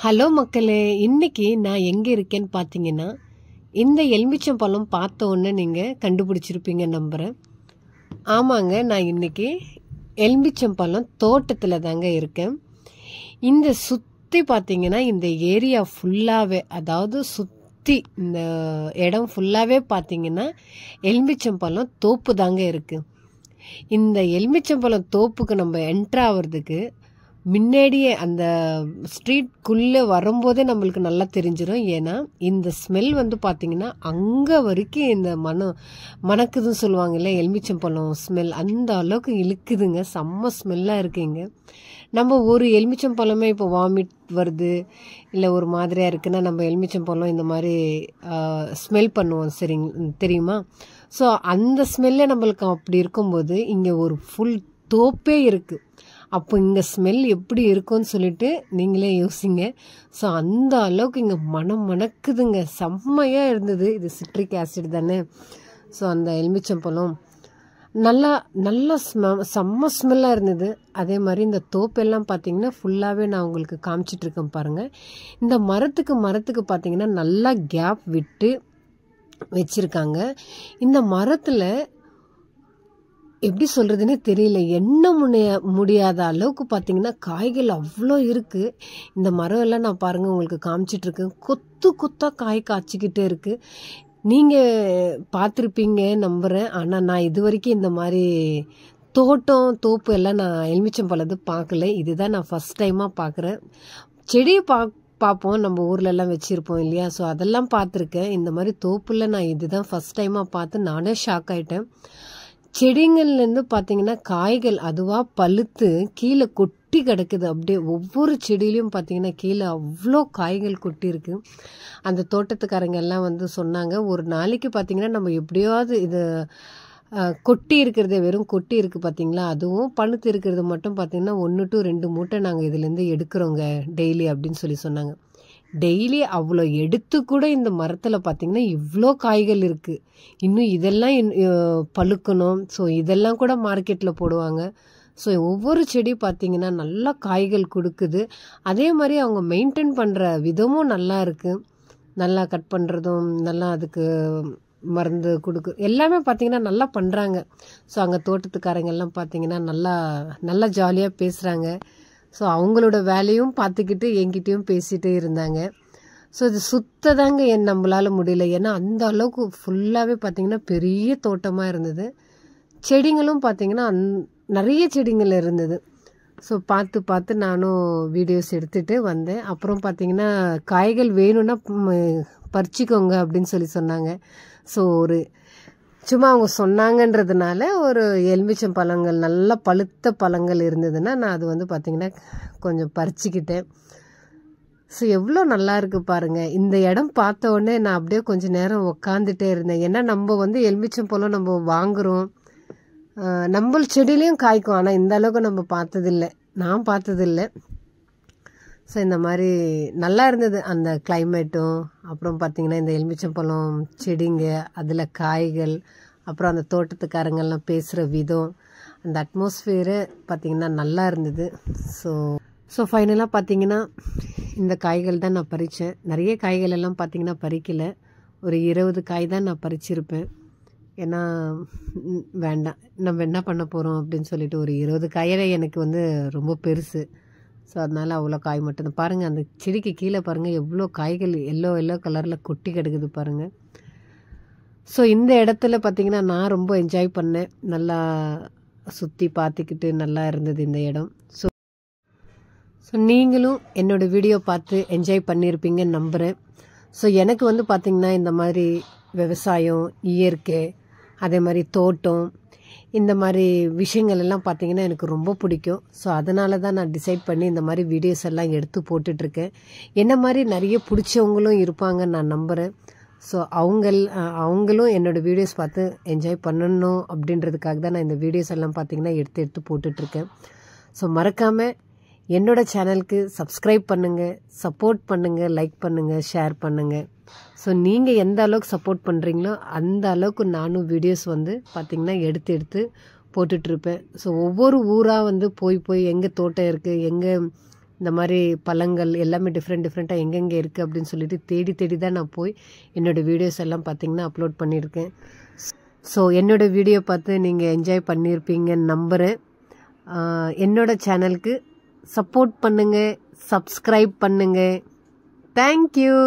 Hello மக்களே, இன்னைக்கு நான் எங்கே இருக்கேன்னு பார்த்தீங்கன்னா, இந்த எலுமிச்சம்பழம் பார்த்த உடனே நீங்கள் கண்டுபிடிச்சிருப்பீங்க நம்புகிறேன். ஆமாங்க, நான் இன்னைக்கு எலுமிச்சம்பழம் தோட்டத்தில் தாங்க இருக்கேன். இந்த சுற்றி பார்த்தீங்கன்னா இந்த ஏரியா ஃபுல்லாகவே, அதாவது சுற்றி இந்த இடம் ஃபுல்லாகவே பார்த்தீங்கன்னா எலுமிச்சம்பழம் தோப்பு தாங்க இருக்குது. இந்த எலுமிச்சம்பழம் தோப்புக்கு நம்ம என்ட்ரு ஆகிறதுக்கு முன்னாடியே அந்த ஸ்ட்ரீட்குள்ளே வரும்போதே நம்மளுக்கு நல்லா தெரிஞ்சிடும். ஏன்னா இந்த ஸ்மெல் வந்து பார்த்திங்கன்னா அங்கே வரைக்கும் இந்த மணக்குதுன்னு சொல்லுவாங்கல்ல, எலுமிச்சம்பழம் ஸ்மெல் அந்த அளவுக்கு இழுக்குதுங்க. செம்ம ஸ்மெல்லாக இருக்குங்க. நம்ம ஒரு எலுமிச்சம்பழமே இப்போ வாமிட் வருது இல்லை ஒரு மாதிரியாக இருக்குன்னா நம்ம எலுமிச்சம்பழம் இந்த மாதிரி ஸ்மெல் பண்ணுவோம், சரிங்க தெரியுமா? ஸோ அந்த ஸ்மெல்லே நம்மளுக்கு அப்படி இருக்கும்போது இங்கே ஒரு ஃபுல் தோப்பே இருக்குது. அப்போ இங்கே ஸ்மெல் எப்படி இருக்கும்னு சொல்லிட்டு நீங்களே யோசிங்க. ஸோ அந்த அளவுக்கு இங்கே மணக்குதுங்க, செம்மையாக இருந்தது. இது சிட்ரிக் ஆசிட் தானே. ஸோ அந்த எலுமிச்சம்பழம் நல்லா செம்ம ஸ்மெல்லாக இருந்தது. அதே மாதிரி இந்த தோப்பெல்லாம் பார்த்தீங்கன்னா ஃபுல்லாகவே நான் உங்களுக்கு காமிச்சிட்ருக்கேன் பாருங்கள். இந்த மரத்துக்கு பார்த்தீங்கன்னா நல்லா கேப் விட்டு வச்சுருக்காங்க. இந்த மரத்தில் எப்படி சொல்கிறதுனே தெரியல, எண்ண முடியாத அளவுக்கு பார்த்தீங்கன்னா காய்கள் அவ்வளோ இருக்குது. இந்த மரம் எல்லாம் நான் பாருங்கள் உங்களுக்கு காமிச்சிட்ருக்கேன். கொத்தாக காய் காய்ச்சிக்கிட்டே இருக்குது. நீங்கள் பார்த்துருப்பீங்க நம்புகிறேன். ஆனால் நான் இது வரைக்கும் இந்த மாதிரி தோப்பு எல்லாம் நான் எலுமிச்சம்பழத்தை பார்க்கல. இதுதான் நான் ஃபஸ்ட் டைமாக பார்க்குறேன். செடியை பார்ப்போம், நம்ம ஊர்லெல்லாம் வச்சுருப்போம் இல்லையா? ஸோ அதெல்லாம் பார்த்துருக்கேன். இந்த மாதிரி தோப்பில் நான் இதுதான் ஃபஸ்ட் டைமாக பார்த்து நானே ஷாக் ஆகிட்டேன். செடிங்கள்லேருந்து பார்த்தீங்கன்னா காய்கள் அதுவாக பழுத்து கீழே கொட்டி கிடக்குது. அப்படியே ஒவ்வொரு செடியிலையும் பார்த்தீங்கன்னா கீழே அவ்வளோ காய்கள் கொட்டி இருக்குது. அந்த தோட்டத்துக்காரங்க எல்லாம் வந்து சொன்னாங்க, ஒரு நாளைக்கு பார்த்தீங்கன்னா நம்ம எப்படியாவது இது கொட்டி இருக்கிறதே, வெறும் கொட்டி இருக்குது பார்த்தீங்களா, அதுவும் பழுத்து இருக்கிறது மட்டும் பார்த்தீங்கன்னா 1 to 2 மூட்டை நாங்கள் இதுலேருந்து எடுக்கிறோங்க டெய்லி அப்படின்னு சொல்லி சொன்னாங்க. டெய்லி அவ்வளோ எடுத்து கூட இந்த மரத்தில் பார்த்திங்கன்னா இவ்வளோ காய்கள் இருக்குது. இன்னும் இதெல்லாம் பழுக்கணும். ஸோ இதெல்லாம் கூட மார்க்கெட்டில் போடுவாங்க. ஸோ ஒவ்வொரு செடி பார்த்திங்கன்னா நல்லா காய்கள் கொடுக்குது. அதே மாதிரி அவங்க மெயின்டைன் பண்ணுற விதமும் நல்லா இருக்குது. நல்லா கட் பண்ணுறதும், நல்லா அதுக்கு மருந்து எல்லாமே பார்த்திங்கன்னா நல்லா பண்ணுறாங்க. ஸோ அங்கே தோட்டத்துக்காரங்கெல்லாம் பார்த்திங்கன்னா நல்லா ஜாலியாக பேசுகிறாங்க. ஸோ அவங்களோட வேலையும் பார்த்துக்கிட்டு என்கிட்டையும் பேசிகிட்டே இருந்தாங்க. ஸோ இது சுத்ததாங்க நம்மளால் முடியல. ஏன்னா அந்த அளவுக்கு ஃபுல்லாகவே பார்த்திங்கன்னா பெரிய தோட்டமாக இருந்தது. செடிங்களும் பார்த்திங்கன்னா நிறைய செடிங்கள் இருந்தது. ஸோ பார்த்து நானும் வீடியோஸ் எடுத்துகிட்டு வந்தேன். அப்புறம் பார்த்திங்கன்னா காய்கள் வேணும்னா பறிச்சிக்கோங்க அப்படின்னு சொல்லி சொன்னாங்க. ஸோ சும்மா அவங்க சொன்னாங்கன்றதுனால ஒரு எலுமிச்சம் பழங்கள், நல்லா பழுத்த பழங்கள் இருந்ததுன்னா நான் அது வந்து பார்த்திங்கன்னா கொஞ்சம் பறிச்சிக்கிட்டேன். ஸோ எவ்வளோ நல்லா இருக்குது பாருங்கள். இந்த இடம் பார்த்த உடனே நான் அப்படியே கொஞ்சம் நேரம் உக்காந்துட்டே இருந்தேன். ஏன்னா நம்ம வந்து எலுமிச்சம் பழம் நம்ம வாங்குகிறோம், நம்ம செடியிலையும் காய்க்கும். ஆனால் இந்த அளவுக்கு நம்ம நான் பார்த்ததில்லை. ஸோ இந்த மாதிரி நல்லா இருந்தது அந்த கிளைமேட்டும். அப்புறம் பார்த்திங்கன்னா இந்த எலுமிச்சம்பழம் செடிங்க, அதில் காய்கள், அப்புறம் அந்த தோட்டத்துக்காரங்கெல்லாம் பேசுகிற விதம், அந்த அட்மாஸ்ஃபியரு பார்த்திங்கன்னா நல்லா இருந்தது. ஸோ ஃபைனலாக பார்த்திங்கன்னா இந்த காய்கள் தான் நான் பறித்தேன். நிறைய காய்கள் எல்லாம் பார்த்திங்கன்னா பறிக்கலை. ஒரு 20 காய் தான் நான் பறிச்சிருப்பேன். ஏன்னா வேண்டாம், நம்ம என்ன பண்ண போகிறோம் அப்படின்னு சொல்லிட்டு ஒரு 20 காயவே எனக்கு வந்து ரொம்ப பெருசு. ஸோ அதனால் அவ்வளோ காய் மட்டும்தான். பாருங்கள் அந்த செடிக்கு கீழே பாருங்கள் எவ்வளோ காய்கள் எல்லோ கலரில் கொட்டி கிடக்குது பாருங்கள். ஸோ இந்த இடத்துல பார்த்திங்கன்னா நான் ரொம்ப என்ஜாய் பண்ணேன். நல்லா சுற்றி பார்த்துக்கிட்டு நல்லா இருந்தது இந்த இடம். ஸோ நீங்களும் என்னோடய வீடியோ பார்த்து என்ஜாய் பண்ணியிருப்பீங்கன்னு நம்புகிறேன். ஸோ எனக்கு வந்து பார்த்திங்கன்னா இந்த மாதிரி விவசாயம், இயற்கை, அதே மாதிரி தோட்டம், இந்த மாதிரி விஷயங்கள் எல்லாம் பார்த்திங்கன்னா எனக்கு ரொம்ப பிடிக்கும். ஸோ அதனால தான் நான் டிசைட் பண்ணி இந்த மாதிரி வீடியோஸ் எல்லாம் எடுத்து போட்டுட்ருக்கேன். என்ன மாதிரி நிறைய பிடிச்சவங்களும் இருப்பாங்கன்னு நான் நம்புகிறேன். ஸோ அவங்களும் என்னோடய வீடியோஸ் பார்த்து என்ஜாய் பண்ணணும் அப்படின்றதுக்காக தான் நான் இந்த வீடியோஸ் எல்லாம் பார்த்திங்கன்னா எடுத்து போட்டுட்ருக்கேன். ஸோ மறக்காமல் என்னோடய சேனலுக்கு சப்ஸ்கிரைப் பண்ணுங்கள், சப்போர்ட் பண்ணுங்கள், லைக் பண்ணுங்கள், ஷேர் பண்ணுங்கள். ஸோ நீங்கள் எந்த அளவுக்கு சப்போர்ட் பண்ணுறீங்களோ அந்த அளவுக்கு நானும் வீடியோஸ் வந்து பார்த்திங்கன்னா எடுத்து போட்டுட்ருப்பேன். ஸோ ஒவ்வொரு ஊராக வந்து போய் எங்கே தோட்டம் இருக்குது, எங்கே இந்த மாதிரி பழங்கள் எல்லாமே டிஃப்ரெண்ட்டாக எங்கெங்கே இருக்குது அப்படின்னு சொல்லிட்டு தேடி தான் நான் போய் என்னோடய வீடியோஸ் எல்லாம் பார்த்திங்கன்னா அப்லோட் பண்ணியிருக்கேன். ஸோ என்னோடய வீடியோ பார்த்து நீங்கள் என்ஜாய் பண்ணியிருப்பீங்கன்னு நம்புகிறேன். என்னோடய சேனலுக்கு சப்போர்ட் பண்ணுங்கள், சப்ஸ்கிரைப் பண்ணுங்கள். தேங்க்யூ.